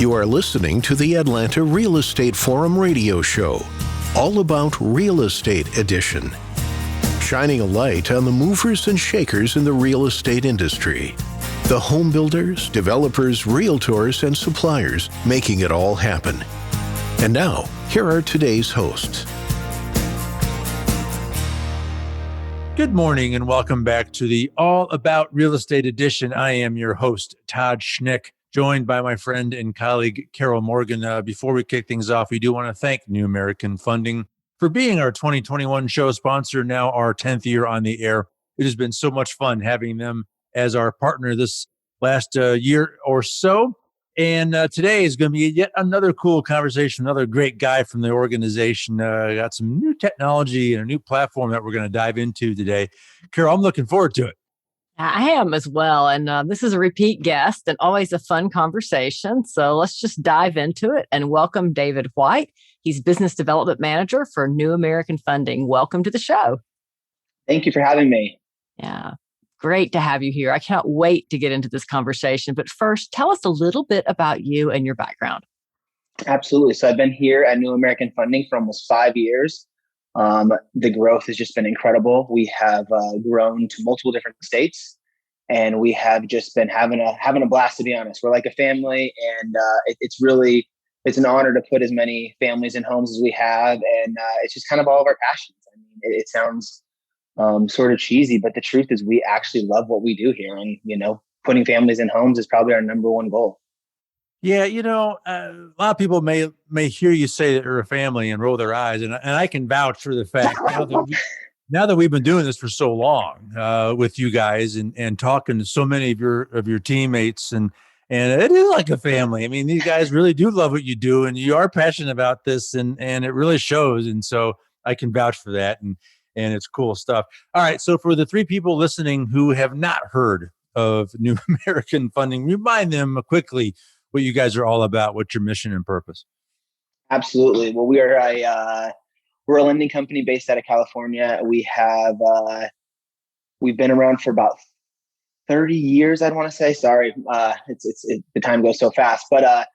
You are listening to the Atlanta Real Estate Forum radio show, all about real estate edition, shining a light on the movers and shakers in the real estate industry, the home builders, developers, realtors, and suppliers making it all happen. And now, here are today's hosts. Good morning and welcome back to the All About Real Estate edition. I am your host, Todd Schnick, joined by my friend and colleague, Carol Morgan. Before we kick things off, we do want to thank New American Funding for being our 2021 show sponsor, now our 10th year on the air. It has been so much fun having them as our partner this last year or so. And today is going to be yet another cool conversation, another great guy from the organization. Got some new technology and a new platform that we're going to dive into today. Carol, I'm looking forward to it. I am as well. And this is a repeat guest and always a fun conversation. So let's just dive into it and welcome David White. He's Business Development Manager for New American Funding. Welcome to the show. Thank you for having me. Yeah, great to have you here. I cannot wait to get into this conversation. But first, tell us a little bit about you and your background. Absolutely. So I've been here at New American Funding for almost 5 years. The growth has just been incredible. We have grown to multiple different states, and we have just been having a blast, to be honest. We're like a family, and it's an honor to put as many families and homes as we have, and it's just kind of all of our passions. I mean, it sounds sort of cheesy, but the truth is we actually love what we do here, and putting families in homes is probably our number one goal. Yeah, a lot of people may hear you say that you're a family and roll their eyes, and I can vouch for the fact now that we've been doing this for so long with you guys and talking to so many of your teammates, and it is like a family. I mean, these guys really do love what you do, and you are passionate about this, and it really shows. And so I can vouch for that, and it's cool stuff. All right, so for the three people listening who have not heard of New American Funding, remind them quickly what you guys are all about, what's your mission and purpose. Absolutely. Well, we're a lending company based out of California. We've been around for about 30 years, I'd want to say. Sorry, the time goes so fast. But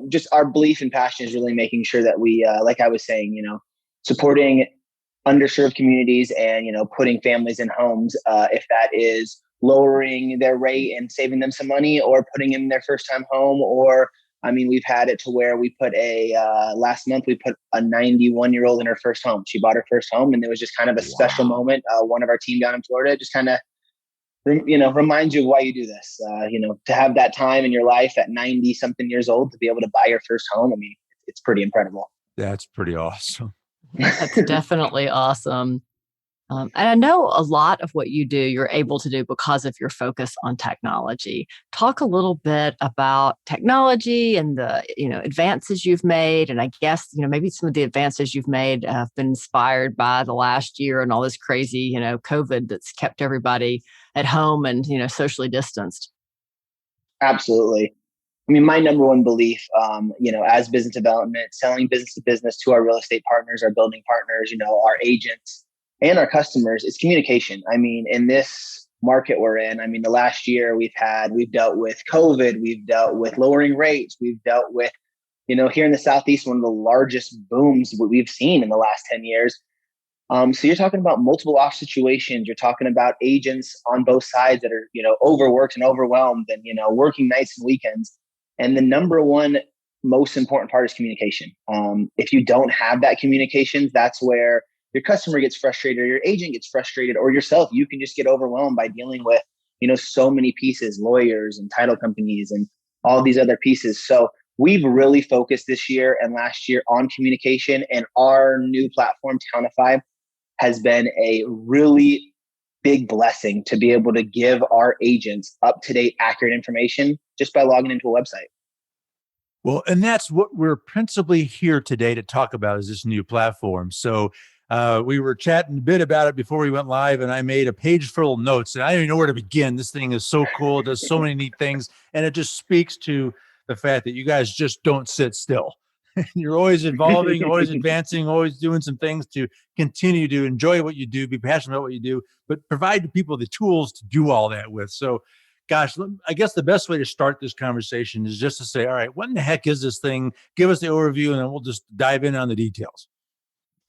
just our belief and passion is really making sure that we, like I was saying, supporting underserved communities and putting families in homes. If that is lowering their rate and saving them some money, or putting them in their first time home, or we've had it to where we put last month we put a 91-year-old in her first home. She bought her first home, and it was just kind of a special moment. One of our team down in Florida just kind of reminds you of why you do this. To have that time in your life at 90 something years old to be able to buy your first home. I mean, it's pretty incredible. That's pretty awesome. That's definitely awesome. And I know a lot of what you do, you're able to do because of your focus on technology. Talk a little bit about technology and the, advances you've made. And I guess, maybe some of the advances you've made have been inspired by the last year and all this crazy, COVID that's kept everybody at home and, socially distanced. Absolutely. I mean, my number one belief, as business development, selling business to business to our real estate partners, our building partners, our agents, and our customers, is communication. I mean, in this market we're in, the last year we've dealt with COVID, we've dealt with lowering rates, we've dealt with, here in the Southeast, one of the largest booms we've seen in the last 10 years. So you're talking about multiple off situations. You're talking about agents on both sides that are, overworked and overwhelmed and, working nights and weekends. And the number one most important part is communication. If you don't have that communication, that's where your customer gets frustrated, or your agent gets frustrated, or yourself. You can just get overwhelmed by dealing with, so many pieces, lawyers and title companies and all these other pieces. So we've really focused this year and last year on communication, and our new platform, Townify, has been a really big blessing to be able to give our agents up-to-date, accurate information just by logging into a website. Well, and that's what we're principally here today to talk about, is this new platform. So we were chatting a bit about it before we went live, and I made a page full of notes, and I don't even know where to begin. This thing is so cool. It does so many neat things, and it just speaks to the fact that you guys just don't sit still. You're always evolving, always advancing, always doing some things to continue to enjoy what you do, be passionate about what you do, but provide the people the tools to do all that with. So, gosh, I guess the best way to start this conversation is just to say, all right, what in the heck is this thing? Give us the overview, and then we'll just dive in on the details.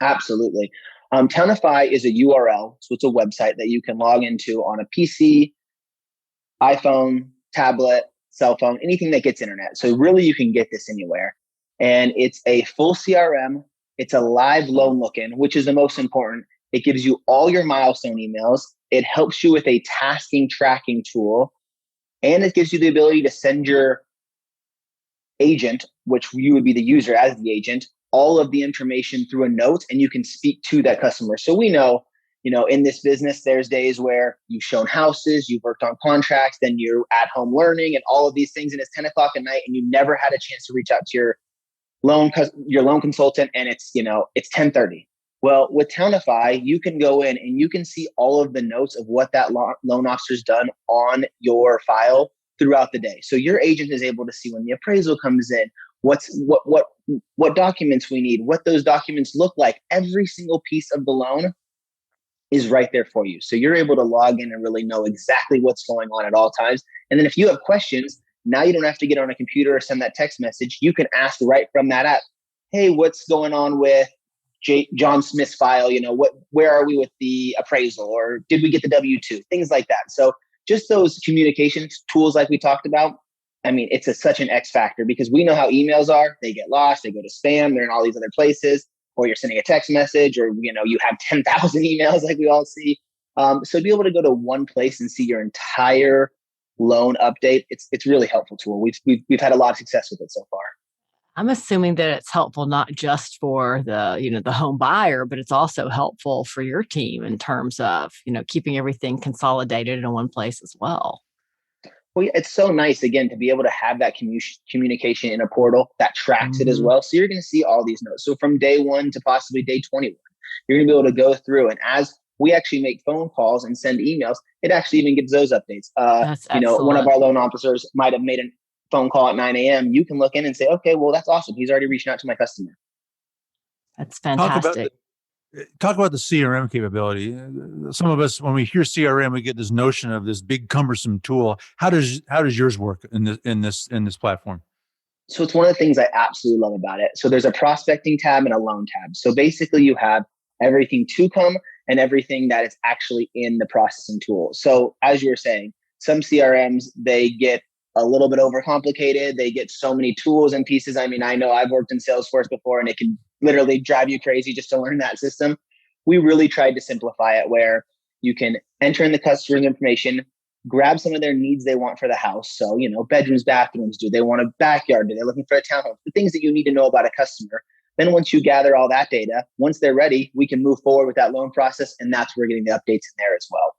Absolutely. Townify is a URL. So it's a website that you can log into on a PC, iPhone, tablet, cell phone, anything that gets internet. So really you can get this anywhere. And it's a full CRM. It's a live loan look-in, which is the most important. It gives you all your milestone emails. It helps you with a tasking tracking tool. And it gives you the ability to send your agent, which you would be the user as the agent, all of the information through a note, and you can speak to that customer. So we know, in this business, there's days where you've shown houses, you've worked on contracts, then you're at home learning and all of these things, and it's 10 o'clock at night and you never had a chance to reach out to your loan consultant, and it's 10:30. Well, with Townify, you can go in and you can see all of the notes of what that loan officer's done on your file throughout the day. So your agent is able to see when the appraisal comes in, what documents we need, what those documents look like. Every single piece of the loan is right there for you. So you're able to log in and really know exactly what's going on at all times. And then if you have questions, now you don't have to get on a computer or send that text message. You can ask right from that app, hey, what's going on with John Smith's file? Where are we with the appraisal? Or did we get the W-2? Things like that. So just those communication tools like we talked about, it's such an X factor, because we know how emails are. They get lost, they go to spam, they're in all these other places, or you're sending a text message, or, you have 10,000 emails like we all see. So to be able to go to one place and see your entire loan update, it's really helpful tool. We've had a lot of success with it so far. I'm assuming that it's helpful not just for the home buyer, but it's also helpful for your team in terms of, keeping everything consolidated in one place as well. Well, it's so nice, again, to be able to have that communication in a portal that tracks it as well. So you're going to see all these notes. So from day 1 to possibly day 21, you're going to be able to go through. And as we actually make phone calls and send emails, it actually even gives those updates. That's excellent. One of our loan officers might have made a phone call at 9 a.m. You can look in and say, okay, well, that's awesome. He's already reaching out to my customer. That's fantastic. Talk about the CRM capability. Some of us, when we hear CRM, we get this notion of this big cumbersome tool. How does yours work in this platform? So it's one of the things I absolutely love about it. So there's a prospecting tab and a loan tab. So basically you have everything to come and everything that is actually in the processing tool. So as you were saying, some CRMs, they get a little bit overcomplicated. They get so many tools and pieces. I know I've worked in Salesforce before, and it can literally drive you crazy just to learn that system. We really tried to simplify it where you can enter in the customer's information, grab some of their needs they want for the house. So, bedrooms, bathrooms, do they want a backyard? Do they looking for a townhome? The things that you need to know about a customer. Then once you gather all that data, once they're ready, we can move forward with that loan process. And that's where we're getting the updates in there as well.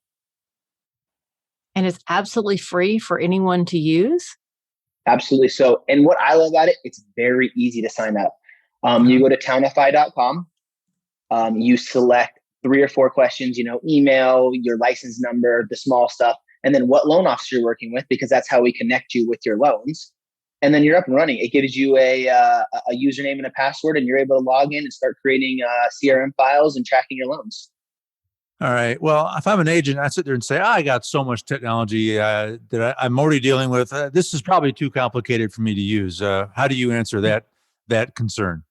And it's absolutely free for anyone to use? Absolutely. So, and what I love about it, it's very easy to sign up. You go to townify.com. You select 3 or 4 questions, email, your license number, the small stuff, and then what loan officer you're working with, because that's how we connect you with your loans. And then you're up and running. It gives you a username and a password, and you're able to log in and start creating CRM files and tracking your loans. All right. Well, if I'm an agent, I sit there and say, I got so much technology that I'm already dealing with. This is probably too complicated for me to use. How do you answer that concern?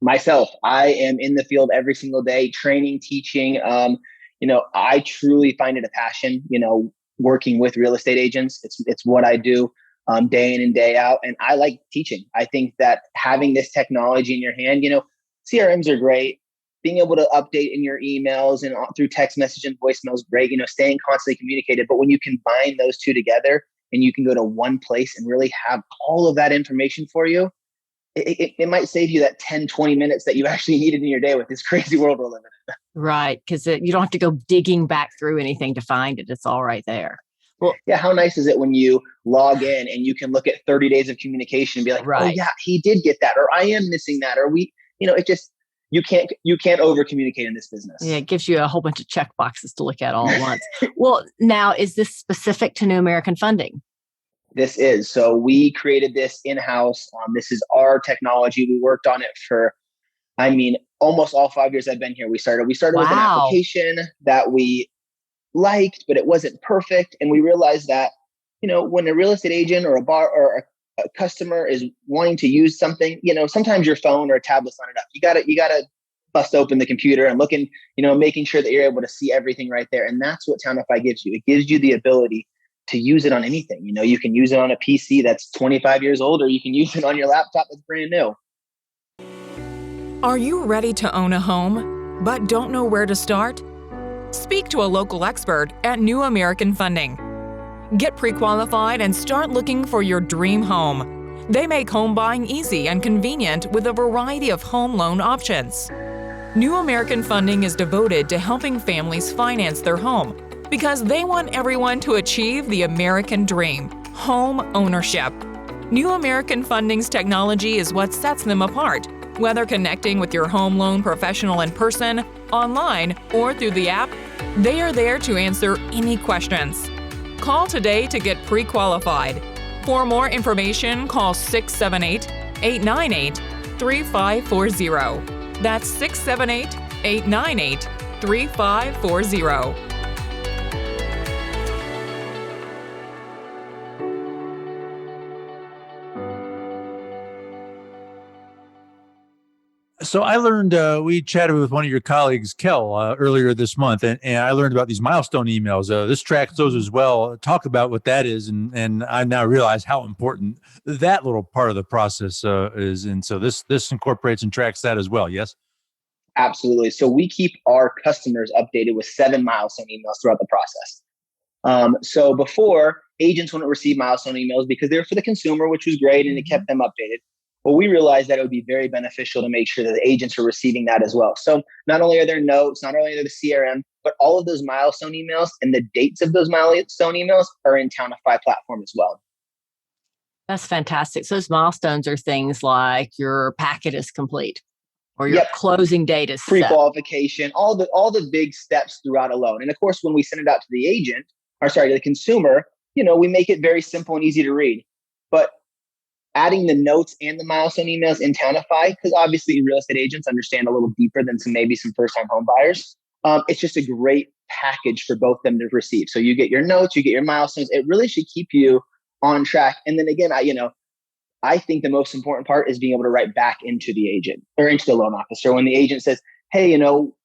Myself, I am in the field every single day, training, teaching. I truly find it a passion, working with real estate agents. It's what I do day in and day out. And I like teaching. I think that having this technology in your hand, CRMs are great. Being able to update in your emails and through text message and voicemail is great, staying constantly communicated. But when you combine those two together and you can go to one place and really have all of that information for you, it might save you that 10, 20 minutes that you actually needed in your day with this crazy world we're living in. Right. Because you don't have to go digging back through anything to find it. It's all right there. Well, yeah. How nice is it when you log in and you can look at 30 days of communication and be like, right. Oh yeah, he did get that, or I am missing that, or it just, you can't over communicate in this business. Yeah, it gives you a whole bunch of check boxes to look at all at once. Well, now, is this specific to New American Funding? This is. So we created this in-house. This is our technology. We worked on it for, almost all 5 years I've been here. We started with an application that we liked, but it wasn't perfect. And we realized that, when a real estate agent or a bar or a customer is wanting to use something, sometimes your phone or a tablet's not enough. You gotta bust open the computer and looking, making sure that you're able to see everything right there. And that's what Townify gives you. It gives you the ability to use it on anything. You can use it on a PC that's 25 years old, or you can use it on your laptop that's brand new. Are you ready to own a home, but don't know where to start? Speak to a local expert at New American Funding. Get pre-qualified and start looking for your dream home. They make home buying easy and convenient with a variety of home loan options. New American Funding is devoted to helping families finance their home because they want everyone to achieve the American dream, home ownership. New American Funding's technology is what sets them apart. Whether connecting with your home loan professional in person, online, or through the app, they are there to answer any questions. Call today to get pre-qualified. For more information, call 678-898-3540. That's 678-898-3540. So I learned, we chatted with one of your colleagues, Kel, earlier this month, and I learned about these milestone emails. This tracks those as well. Talk about what that is, and I now realize how important that little part of the process is. And so this incorporates and tracks that as well, yes? Absolutely. So we keep our customers updated with 7 milestone emails throughout the process. So before, agents wouldn't receive milestone emails because they were for the consumer, which was great, and it kept them updated. Well, we realized that it would be very beneficial to make sure that the agents are receiving that as well. So not only are there notes, not only are there the CRM, but all of those milestone emails and the dates of those milestone emails are in Townify platform as well. That's fantastic. So those milestones are things like your packet is complete or your closing date is set. Pre-qualification, all the big steps throughout a loan. And of course, when we send it out to the agent, to the consumer, we make it very simple and easy to read. But adding the notes and the milestone emails in Townify, because obviously real estate agents understand a little deeper than some first-time home buyers. It's just a great package for both them to receive. So you get your notes, you get your milestones. It really should keep you on track. And then again, I think the most important part is being able to write back into the agent or into the loan officer when the agent says, hey,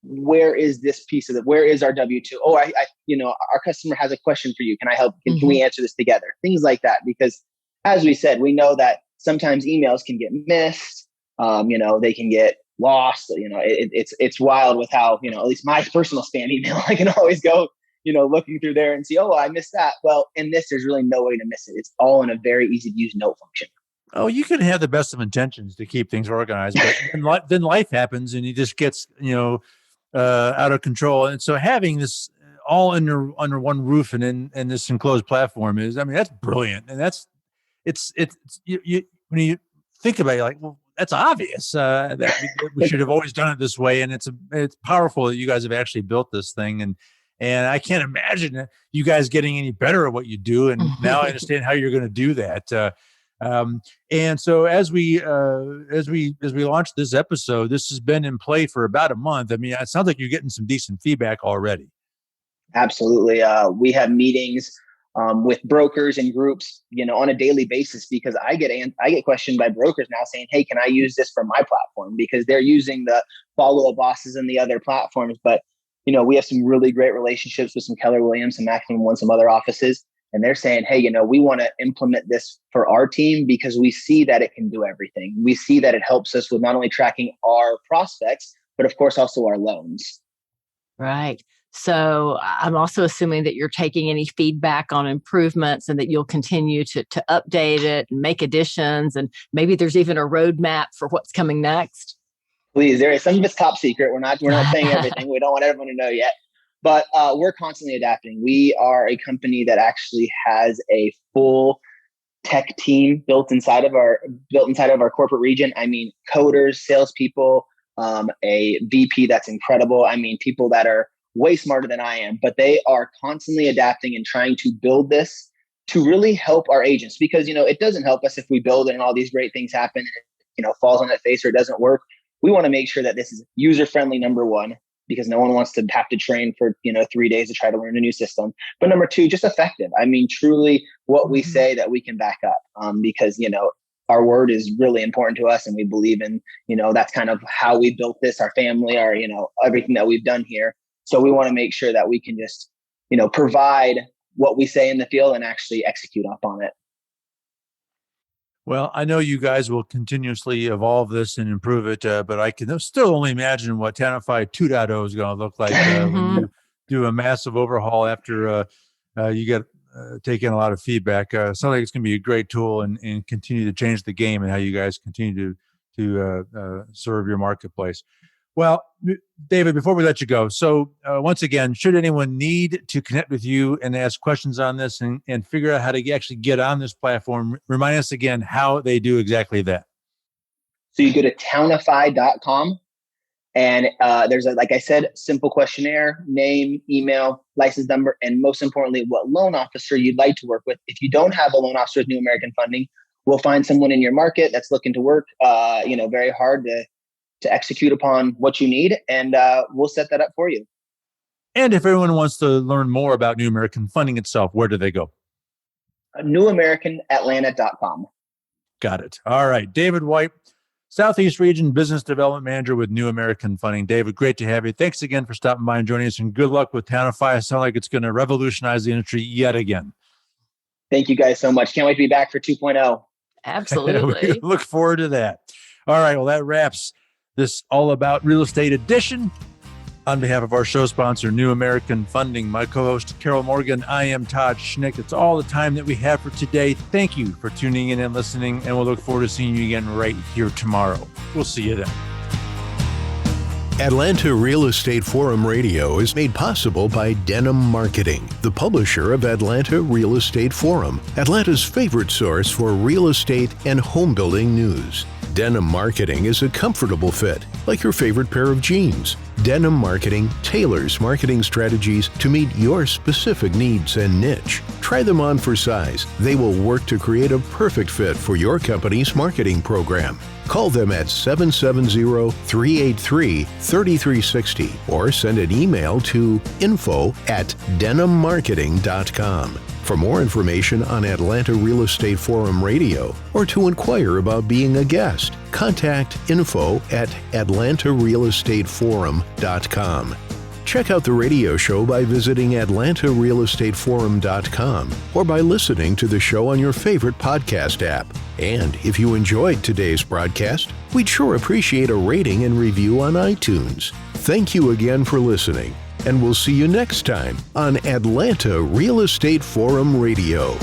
where is this piece of where is our W-2? Oh, our customer has a question for you. Can I help? Can we answer this together? Things like that. Because as we said, we know that sometimes emails can get missed. They can get lost. It's wild with how, at least my personal spam email, I can always go, looking through there and see, oh, I missed that. Well, in this, there's really no way to miss it. It's all in a very easy to use note function. Oh, you can have the best of intentions to keep things organized, but then life happens and it just gets, out of control. And so having this all under one roof and in this enclosed platform that's brilliant. And it's you when you think about it, you're like, well, that's obvious that we should have always done it this way. And it's powerful that you guys have actually built this thing. And I can't imagine you guys getting any better at what you do. And now I understand how you're going to do that. And so as we launched this episode, this has been in play for about a month. It sounds like you're getting some decent feedback already. Absolutely. We have meetings with brokers and groups, on a daily basis, because I get questioned by brokers now saying, hey, can I use this for my platform? Because they're using the follow-up bosses and the other platforms. But, we have some really great relationships with some Keller Williams, some Maximum One, some other offices. And they're saying, hey, we want to implement this for our team because we see that it can do everything. We see that it helps us with not only tracking our prospects, but of course also our loans. Right. So I'm also assuming that you're taking any feedback on improvements and that you'll continue to update it and make additions. And maybe there's even a roadmap for what's coming next. Please, there is some of it's top secret. We're not saying everything. We don't want everyone to know yet. But we're constantly adapting. We are a company that actually has a full tech team built inside of our corporate region. Coders, salespeople, a VP that's incredible. People that are way smarter than I am, but they are constantly adapting and trying to build this to really help our agents. Because it doesn't help us if we build it and all these great things happen and it falls on that face or it doesn't work. We want to make sure that this is user friendly, number one. because no one wants to have to train for, 3 days to try to learn a new system. But number two, just effective. I mean, truly what we say that we can back up, because, our word is really important to us, and we believe in, that's kind of how we built this, our family, our, everything that we've done here. So we want to make sure that we can just, provide what we say in the field and actually execute upon it. Well, I know you guys will continuously evolve this and improve it, but I can still only imagine what Townify 2.0 is going to look like when you do a massive overhaul after you get taking a lot of feedback. Sounds like it's going to be a great tool and continue to change the game and how you guys continue to serve your marketplace. Well, David, before we let you go, so once again, should anyone need to connect with you and ask questions on this and figure out how to actually get on this platform, remind us again how they do exactly that. So you go to townify.com, and there's like I said, simple questionnaire, name, email, license number, and most importantly, what loan officer you'd like to work with. If you don't have a loan officer with New American Funding, we'll find someone in your market that's looking to work, very hard to execute upon what you need, and we'll set that up for you. And if everyone wants to learn more about New American Funding itself, where do they go? NewAmericanAtlanta.com. Got it. All right. David White, Southeast Region Business Development Manager with New American Funding. David, great to have you. Thanks again for stopping by and joining us, and good luck with Townify. It sounds like it's going to revolutionize the industry yet again. Thank you guys so much. Can't wait to be back for 2.0. Absolutely. We look forward to that. All right. Well, that wraps this All About Real Estate edition. On behalf of our show sponsor, New American Funding, my co-host, Carol Morgan, I am Todd Schnick. It's all the time that we have for today. Thank you for tuning in and listening, and we'll look forward to seeing you again right here tomorrow. We'll see you then. Atlanta Real Estate Forum Radio is made possible by Denim Marketing, the publisher of Atlanta Real Estate Forum, Atlanta's favorite source for real estate and home building news. Denim Marketing is a comfortable fit, like your favorite pair of jeans. Denim Marketing tailors marketing strategies to meet your specific needs and niche. Try them on for size. They will work to create a perfect fit for your company's marketing program. Call them at 770-383-3360 or send an email to info@denimmarketing.com. For more information on Atlanta Real Estate Forum Radio or to inquire about being a guest, contact info@atlantarealestateforum.com. Check out the radio show by visiting atlantarealestateforum.com or by listening to the show on your favorite podcast app. And if you enjoyed today's broadcast, we'd sure appreciate a rating and review on iTunes. Thank you again for listening, and we'll see you next time on Atlanta Real Estate Forum Radio.